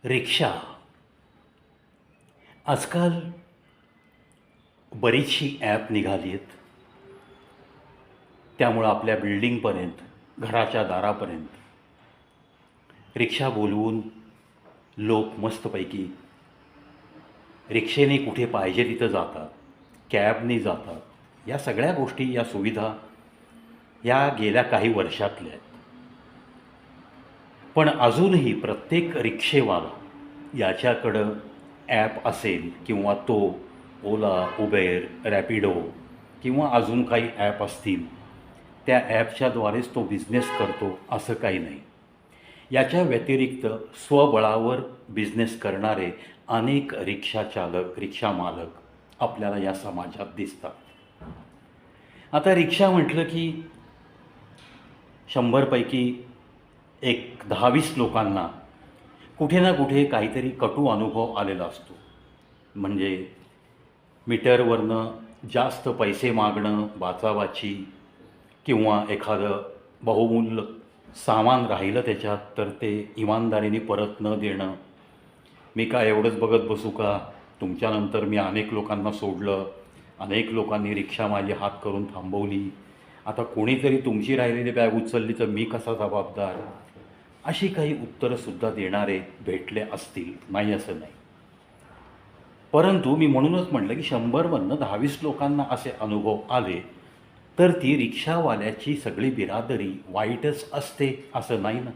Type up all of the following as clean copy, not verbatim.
रिक्षा आजकाल बरीचशी ॲप निघाली आहेत. त्यामुळं आपल्या बिल्डिंगपर्यंत, घराच्या दारापर्यंत रिक्षा बोलवून लोक मस्तपैकी रिक्षेने कुठे पाहिजे तिथं जातात, कॅबने जातात. या सगळ्या गोष्टी, या सुविधा या गेल्या काही वर्षातल्या आहेत. पण अजूनही प्रत्येक रिक्षेवाला याच्याकडं ॲप असेल किंवा तो ओला, उबेर, रॅपिडो किंवा अजून काही ॲप असतील, त्या ॲपच्याद्वारेच तो बिझनेस करतो असं काही नाही. याच्या व्यतिरिक्त स्वबळावर बिझनेस करणारे अनेक रिक्षा चालक, रिक्षा मालक आपल्याला या समाजात दिसतात. आता रिक्षा म्हटलं की 100पैकी एक 10-20 लोकांना कुठे ना कुठे काहीतरी कटू अनुभव आलेला असतो. म्हणजे मीटरवरनं जास्त पैसे मागणं, बाचाबाची, किंवा एखादं बहुमूल्य सामान राहिलं त्याच्यात तर ते इमानदारीने परत न देणं. मी काय एवढंच बघत बसू का? तुमच्यानंतर मी अनेक लोकांना सोडलं, अनेक लोकांनी रिक्षा माझी हात करून थांबवली, आता कोणीतरी तुमची राहिलेली बॅग उचलली तर मी कसा जबाबदार? अशी काही उत्तरंसुद्धा देणारे भेटले असतील, नाही असं नाही. परंतु मी म्हणूनच म्हटलं की 100मधनं 10-20 लोकांना असे अनुभव आले तर ती रिक्षावाल्याची सगळी बिरादरी वाईटच असते असं नाही ना.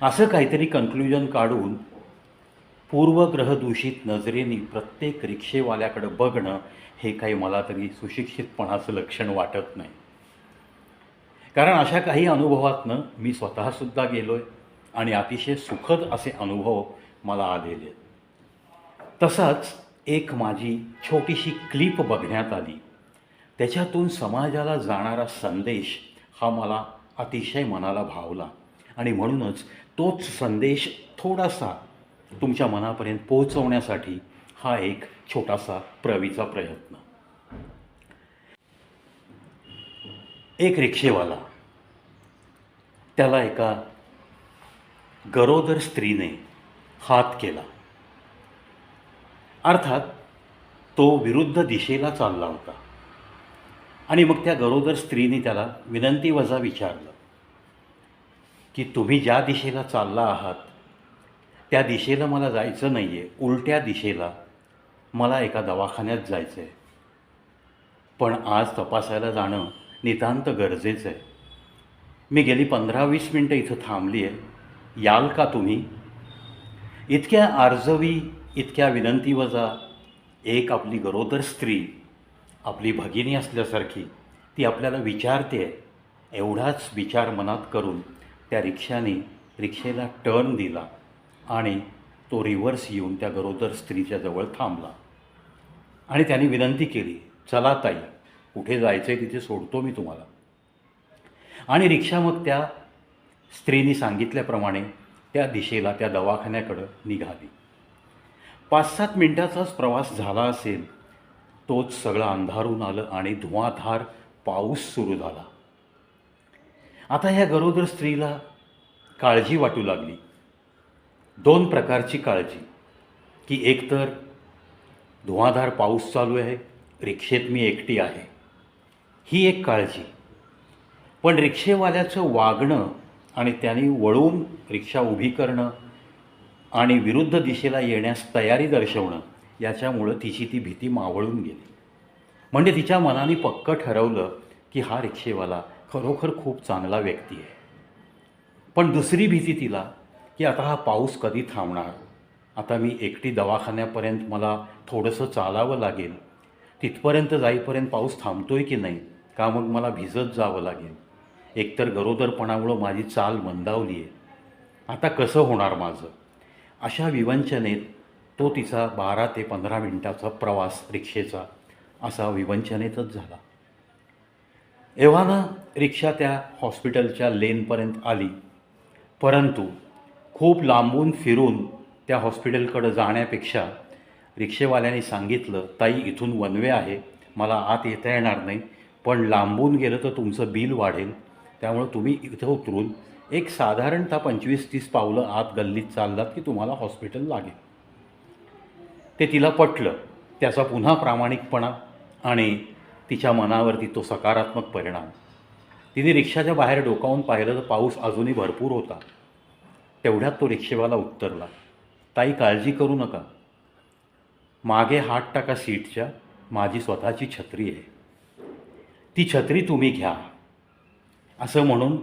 असं काहीतरी कन्क्ल्युजन काढून पूर्वग्रहदूषित नजरेने प्रत्येक रिक्षेवाल्याकडं बघणं हे काही मला तरी सुशिक्षितपणाचं लक्षण वाटत नाही. कारण अशा काही अनुभवातनं मी स्वतःसुद्धा गेलो आहे आणि अतिशय सुखद असे अनुभव मला आलेले आहेत. तसाच एक माझी छोटीशी क्लिप बघण्यात आली. त्याच्यातून समाजाला जाणारा संदेश हा मला अतिशय मनाला भावला आणि म्हणूनच तोच संदेश थोडासा तुमच्या मनापर्यंत पोहोचवण्यासाठी हा एक छोटासा प्रवीचा प्रयत्न. एक रिक्षेवाला, त्याला एका गरोदर स्त्रीने हात केला. अर्थात तो विरुद्ध दिशेला चालला होता आणि मग त्या गरोदर स्त्रीने त्याला विनंतीवजा विचारलं की तुम्ही ज्या दिशेला चालला आहात त्या दिशेला मला जायचं नाही आहे, उलट्या दिशेला मला एका दवाखान्यात जायचं आहे, पण आज तपासायला जाणं नितांत गरजेचं आहे. मी गेली 15-20 मिनटं इथं थांबली आहे, याल का तुम्ही? इतक्या आर्जवी, इतक्या विनंतीवजा एक आपली गरोदर स्त्री, आपली भगिनी असल्यासारखी ती आपल्याला विचारते आहे. एवढाच विचार मनात करून त्या रिक्षेला टर्न दिला आणि तो रिव्हर्स येऊन त्या गरोदर स्त्रीच्या जवळ थांबला आणि त्याने विनंती केली, चला ताई, कुठे जायचं आहे तिथे सोडतो मी तुम्हाला. आणि रिक्षा मग त्या स्त्रीने सांगितल्याप्रमाणे त्या दिशेला, त्या दवाखान्याकडं निघाली. 5-7 मिनटाचाच प्रवास झाला असेल, तोच सगळं अंधारून आलं आणि धुवाधार पाऊस सुरू झाला. आता ह्या गरोदर स्त्रीला काळजी वाटू लागली. 2 प्रकारची काळजी, की एकतर धुवाधार पाऊस चालू आहे, रिक्षेत मी एकटी आहे, ही एक काळजी. पण रिक्षेवाल्याचं वागणं आणि त्यांनी वळून रिक्षा उभी करणं आणि विरुद्ध दिशेला येण्यास तयारी दर्शवणं, याच्यामुळं तिची ती भीती मावळून गेली. म्हणजे तिच्या मनाने पक्कं ठरवलं की हा रिक्षेवाला खरोखर खूप चांगला व्यक्ती आहे. पण दुसरी भीती तिला की आता हा पाऊस कधी थांबणार, आता मी एकटी दवाखान्यापर्यंत मला थोडंसं चालावं लागेल, तिथपर्यंत जाईपर्यंत पाऊस थांबतोय की नाही, का मग मला भिजत जावं लागेल, एकतर गरोदरपणामुळं माझी चाल मंदावली आहे, आता कसं होणार माझं. अशा विवंचनेत तो तिचा 12 ते 15 मिनटाचा प्रवास रिक्षेचा असा विवंचनेतच झाला. एव्हाना रिक्षा त्या हॉस्पिटलच्या लेनपर्यंत आली, परंतु खूप लांबून फिरून त्या हॉस्पिटलकडं जाण्यापेक्षा रिक्षेवाल्याने सांगितलं, ताई इथून वन वे आहे, मला आत येता येणार नाही, पण लांबून गेलं तर तुमचं बिल वाढेल, त्यामुळं तुम्ही इथं उतरून एक साधारणतः 25-30 पावलं आत गल्लीत चाललात की तुम्हाला हॉस्पिटल लागेल. ते तिला पटलं. त्याचा पुन्हा प्रामाणिकपणा आणि तिच्या मनावरती तो सकारात्मक परिणाम. तिने रिक्षाच्या बाहेर डोकावून पाहिलं तर पाऊस अजूनही भरपूर होता. तेवढ्यात तो रिक्षेवाला उत्तरला, ताई काळजी करू नका, मागे हात टाका सीटच्या, माझी स्वतःची छत्री आहे, ती छत्री तुम्ही घ्या. असं म्हणून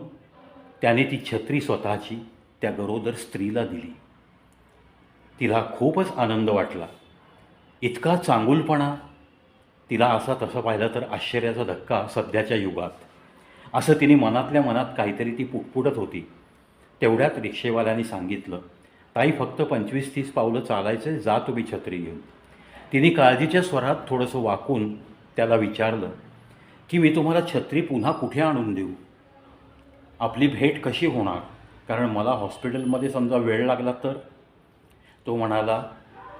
त्याने ती छत्री स्वतःची त्या गरोदर स्त्रीला दिली. तिला खूपच आनंद वाटला. इतका चांगुलपणा. तिला असा तसं पाहिलं तर आश्चर्याचा धक्का सध्याच्या युगात, असं तिने मनातल्या मनात काहीतरी ती पुटपुटत होती. तेवढ्यात रिक्षेवाल्याने सांगितलं, ताई फक्त 25-30 पावलं चालायचे, जा तुम्ही छत्री घेऊन. तिने काळजीच्या स्वरात थोडंसं वाकून त्याला विचारलं की मी तुम्हाला छत्री पुन्हा कुठे आणून देऊ? आपली भेट कशी होणार? कारण मला हॉस्पिटलमध्ये समजा वेळ लागला तर? तो म्हणाला,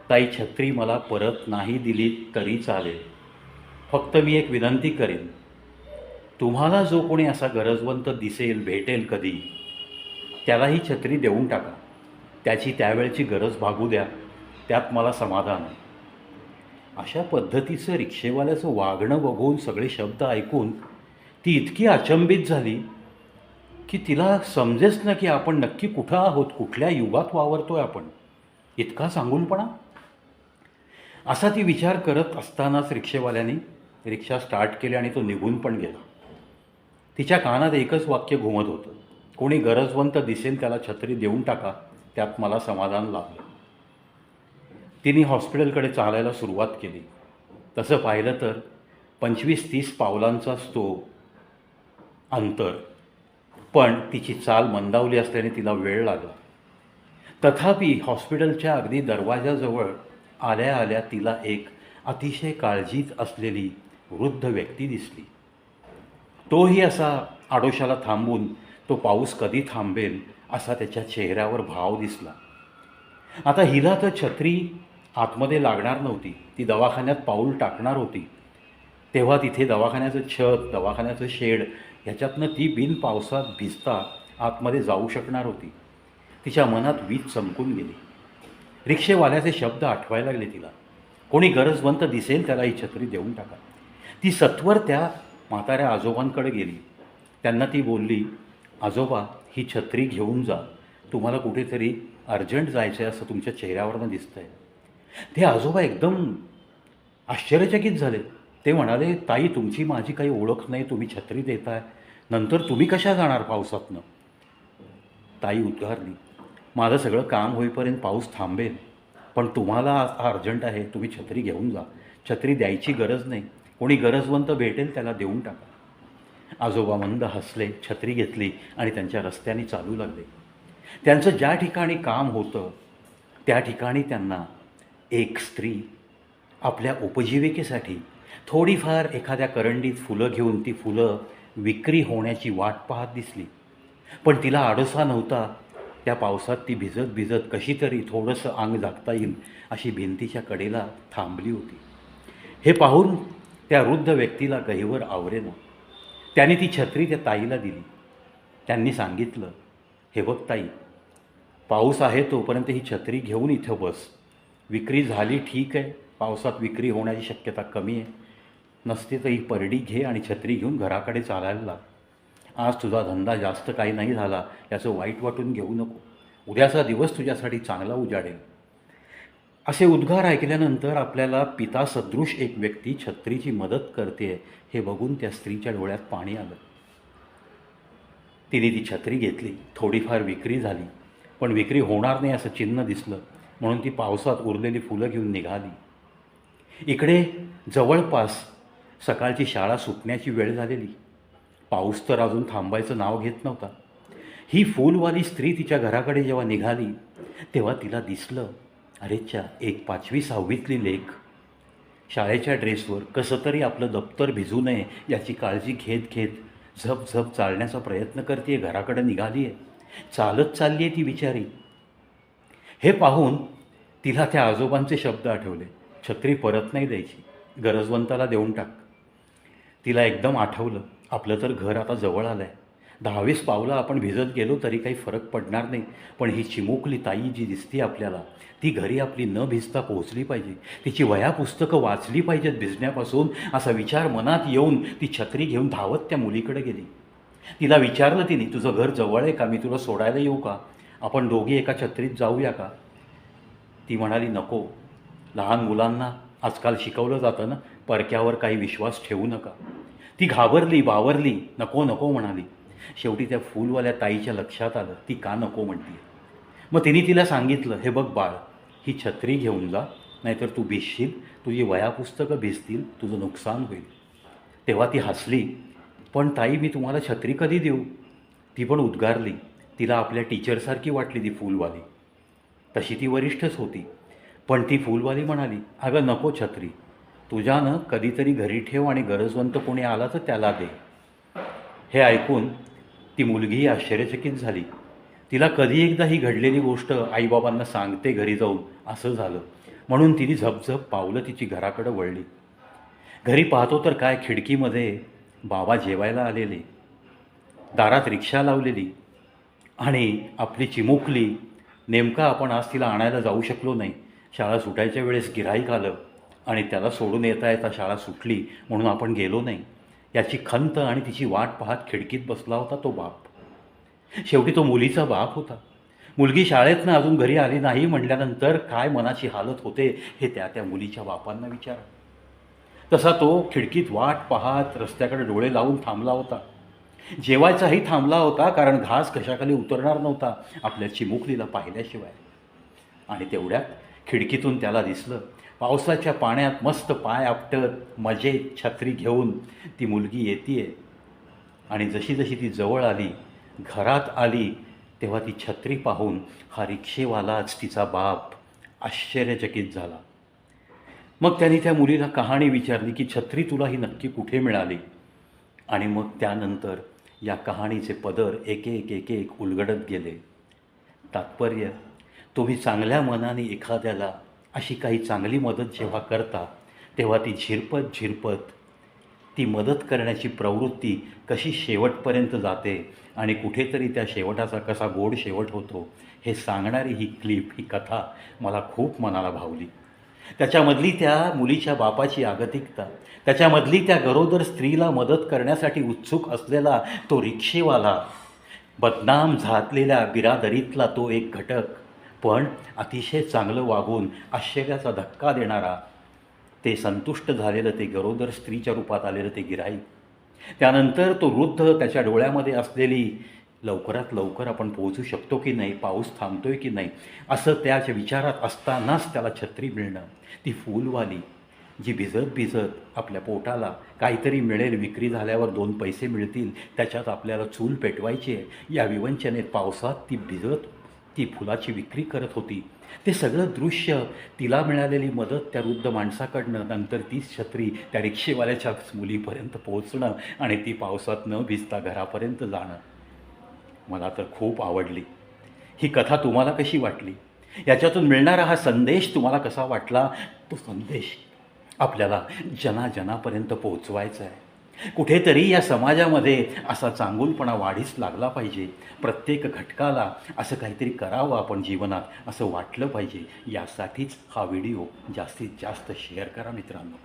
ताई छत्री मला परत नाही दिली तरी चालेल, फक्त मी एक विनंती करेन, तुम्हाला जो कोणी असा गरजवंत दिसेल भेटेल कधी, त्याला ही छत्री देऊन टाका. त्याची त्यावेळची गरज भागू द्या, त्यात मला समाधान आहे. अशा पद्धतीचं रिक्षेवाल्याचं वागणं बघून, सगळे शब्द ऐकून ती इतकी अचंबित झाली की तिला समजेच ना की आपण नक्की कुठं आहोत, कुठल्या युगात वावरतोय आपण. इतका सांगूनपणा. असा ती विचार करत असतानाच रिक्षेवाल्याने रिक्षा स्टार्ट केली आणि तो निघून पण गेला. तिच्या कानात एकच वाक्य घुमत होतं, कोणी गरजवंत दिसेल त्याला छत्री देऊन टाका, त्यात मला समाधान लाभलं. तिने हॉस्पिटलकडे चालायला सुरुवात केली. तसं पाहिलं तर 25-30 पावलांचाच तो अंतर, पण तिची चाल मंदावली असल्याने तिला वेळ लागला. तथापि हॉस्पिटलच्या अगदी दरवाजाजवळ आल्या आल्या तिला एक अतिशय काळजीत असलेली वृद्ध व्यक्ती दिसली. तोही असा आडोशाला थांबून तो पाऊस कधी थांबेल असा त्याच्या चेहऱ्यावर भाव दिसला. आता हिला तर छत्री आतमध्ये लागणार नव्हती, ती दवाखान्यात पाऊल टाकणार होती. तेव्हा तिथे दवाखान्याचं छत, दवाखान्याचं शेड, ह्याच्यातनं ती बिन पावसात भिजता आतमध्ये जाऊ शकणार होती. तिच्या मनात वीज चमकून गेली. रिक्षेवाल्याचे शब्द आठवायला लागले तिला, कोणी गरजवंत दिसेल त्याला ही छत्री देऊन टाका. ती सत्वर त्या म्हाताऱ्या आजोबांकडे गेली. त्यांना ती बोलली, आजोबा ही छत्री घेऊन जा, तुम्हाला कुठेतरी अर्जंट जायचं आहे असं तुमच्या चेहऱ्यावरनं दिसतं आहे. ते आजोबा एकदम आश्चर्यचकित झाले. ते म्हणाले, ताई तुमची माझी काही ओळख नाही, तुम्ही छत्री देताय, नंतर तुम्ही कशा जाणार पावसातनं? ताई उद्गारली, माझं सगळं काम होईपर्यंत पाऊस थांबेल, पण तुम्हाला अर्जंट आहे, तुम्ही छत्री घेऊन जा, छत्री द्यायची गरज नाही, कोणी गरजवंत भेटेल त्याला देऊन टाका. आजोबा मंद हसले, छत्री घेतली आणि त्यांच्या रस्त्याने चालू लागले. त्यांचं ज्या ठिकाणी काम होतं त्या ठिकाणी त्यांना एक स्त्री आपल्या उपजीविकेसाठी थोडीफार एखाद्या करंडीत फुलं घेऊन ती फुलं विक्री होण्याची वाट पाहत दिसली. पण तिला आडोसा नव्हता. त्या पावसात ती भिजत भिजत कशी तरी थोडंसं अंग झाकता येईल अशी भिंतीच्या कडेला थांबली होती. हे पाहून त्या वृद्ध व्यक्तीला गहिवर आवरेना. त्याने ती छत्री त्या ताईला दिली. त्यांनी सांगितलं, हे बघ ताई, पाऊस आहे तोपर्यंत ही छत्री घेऊन इथं बस. विक्री झाली ठीक आहे, पावसात विक्री होण्याची शक्यता कमी आहे, नसते तर ही परडी घे आणि छत्री घेऊन घराकडे चालायला लाग. आज तुझा धंदा जास्त काही नाही झाला याचं वाईट वाटून घेऊ नको, उद्याचा दिवस तुझ्यासाठी चांगला उजाडेल. असे उद्गार ऐकल्यानंतर आपल्याला पितासदृश एक व्यक्ती छत्रीची मदत करते हे बघून त्या स्त्रीच्या डोळ्यात पाणी आलं. तिने ती छत्री घेतली. थोडीफार विक्री झाली, पण विक्री होणार नाही असं चिन्ह दिसलं म्हणून ती पावसात उरलेली फुलं घेऊन निघाली. इकडे जवळपास सकाळची शाळा सुटण्याची वेळ झालेली. पाऊस तर अजून थांबायचं नाव घेत नव्हता. ही फूलवाली स्त्री तिच्या घराकडे जेव्हा निघाली तेव्हा तिला दिसलं, अरेच्या, एक 5वी-6वीतली लेक शाळेच्या ड्रेसवर कसं तरी आपलं दप्तर भिजू नये याची काळजी घेत घेत झप झप चालण्याचा प्रयत्न करते, घराकडे निघाली आहे, चालत चालली आहे ती बिचारी. हे पाहून तिला त्या आजोबांचे शब्द आठवले, छत्री परत नाही द्यायची, गरजवंताला देऊन टाक. तिला एकदम आठवलं, आपलं तर घर आता जवळ आलं आहे, 10-20 पावलं आपण भिजत गेलो तरी काही फरक पडणार नाही. पण ही चिमुकली ताई जी दिसते आपल्याला, ती घरी आपली न भिजता पोहोचली पाहिजे. तिची वह्या पुस्तकं वाचली पाहिजेत भिजण्यापासून, असा विचार मनात येऊन ती छत्री घेऊन धावत त्या मुलीकडे गेली. तिला विचारलं तिने, तुझं घर जवळ आहे का? मी तुला सोडायला येऊ का? आपण दोघी एका छत्रीत जाऊया का? ती म्हणाली, नको. लहान मुलांना आजकाल शिकवलं जातं ना, परक्यावर काही विश्वास ठेवू नका. ती घाबरली, बावरली, नको नको म्हणाली. शेवटी त्या फूलवाल्या ताईच्या लक्षात आलं ती का नको म्हणते. मग तिने तिला सांगितलं, हे बघ बाळ, ही छत्री घेऊन जा, नाहीतर तू भिजशील, तुझी वह्या पुस्तकं भिजतील, तुझं नुकसान होईल. तेव्हा ती हसली. पण ताई, मी तुम्हाला छत्री कधी देऊ? ती पण उद्गारली. तिला आपल्या टीचरसारखी वाटली ती फूलवाली. तशी ती वरिष्ठच होती. पण ती फूलवाली म्हणाली, अगं नको छत्री, तुझ्यानं कधीतरी घरी ठेव आणि गरजवंत कोणी आला तर त्याला दे. हे ऐकून ती मुलगीही आश्चर्यचकित झाली. तिला कधी एकदा ही घडलेली गोष्ट आईबाबांना सांगते घरी जाऊन, असं झालं. म्हणून तिने झपझप पावलं तिची घराकडं वळली. घरी पाहतो तर काय, खिडकीमध्ये बाबा जेवायला आलेले, दारात रिक्षा लावलेली आणि आपली चिमुकली. नेमका आपण आज तिला आणायला जाऊ शकलो नाही. शाळा सुटायच्या वेळेस गिऱ्हाईक आलं आणि त्याला सोडून येता येता शाळा सुटली म्हणून आपण गेलो नाही. याची खंत आणि तिची वाट पाहत खिडकीत बसला होता तो बाप. शेवटी तो मुलीचा बाप होता. मुलगी शाळेतनं अजून घरी आली नाही म्हटल्यानंतर काय मनाची हालत होते हे त्या मुलीच्या बापांना विचारा. तसा तो खिडकीत वाट पाहत रस्त्याकडे डोळे लावून थांबला होता. जेवायचाही थांबला होता, कारण घास कशाखाली उतरणार नव्हता आपल्या चिमुकलीला पाहिल्याशिवाय. आणि तेवढ्यात खिडकीतून त्याला दिसलं, पावसाच्या पाण्यात मस्त पाय आपटत मजेत छत्री घेऊन ती मुलगी येतीये. आणि जशी जशी ती जवळ आली, घरात आली, तेव्हा ती छत्री पाहून हा रिक्षेवालाच तिचा बाप आश्चर्यचकित झाला. मग त्याने त्या मुलीला कहाणी विचारली की छत्री तुला ही नक्की कुठे मिळाली. आणि मग त्यानंतर या कहाणीचे पदर एक एक एक एक उलगडत गेले. तात्पर्य, तुम्ही चांगल्या मनाने एखाद्याला अशी काही चांगली मदत जेव्हा करता, तेव्हा ती झिरपत झिरपत ती मदत करण्याची प्रवृत्ती कशी शेवटपर्यंत जाते आणि कुठेतरी त्या शेवटाचा कसा गोड शेवट होतो, हे सांगणारी ही क्लिप, ही कथा मला खूप मनाला भावली. त्याच्यामधली त्या मुलीच्या बापाची आगतिकता, त्याच्यामधली त्या गरोदर स्त्रीला मदत करण्यासाठी उत्सुक असलेला तो रिक्षेवाला, बदनाम झालेल्या बिरादरीतला तो एक घटक, पण अतिशय चांगलं वागून आश्चर्याचा धक्का देणारा ते संतुष्ट झालेलं ते गरोदर स्त्रीच्या रूपात आलेलं ते गिऱ्हाईक, त्यानंतर तो वृद्ध, त्याच्या डोळ्यामध्ये असलेली लवकरात लवकर आपण पोहोचू शकतो की नाही, पाऊस थांबतोय की नाही, असं त्याच्या विचारात असतानाच त्याला छत्री मिळणं. ती फूलवाली जी भिजत भिजत आपल्या पोटाला काहीतरी मिळेल, विक्री झाल्यावर 2 पैसे मिळतील, त्याच्यात आपल्याला चूल पेटवायची आहे, या विवंचनेत पावसात ती भिजत ती फुलाची विक्री करत होती. ते सगळं दृश्य, तिला मिळालेली मदत त्या वृद्ध माणसाकडनं, नंतर तीच छत्री त्या रिक्षेवाल्याच्या मुलीपर्यंत पोहोचणं आणि ती पावसात न भिजता घरापर्यंत जाणं, मला तर खूप आवडली. ही कथा तुम्हाला कशी वाटली? याच्यातून मिळणारा हा संदेश तुम्हाला कसा वाटला? तो संदेश आपल्याला जनाजनापर्यंत पोहोचवायचा आहे. कुठेतरी या समाजामध्ये असा चांगुलपणा वाढीस लागला पाहिजे. प्रत्येक घटकाला असं काहीतरी करावं आपण जीवनात, असं वाटलं पाहिजे. यासाठीच हा व्हिडिओ जास्तीत जास्त शेअर करा मित्रांनो.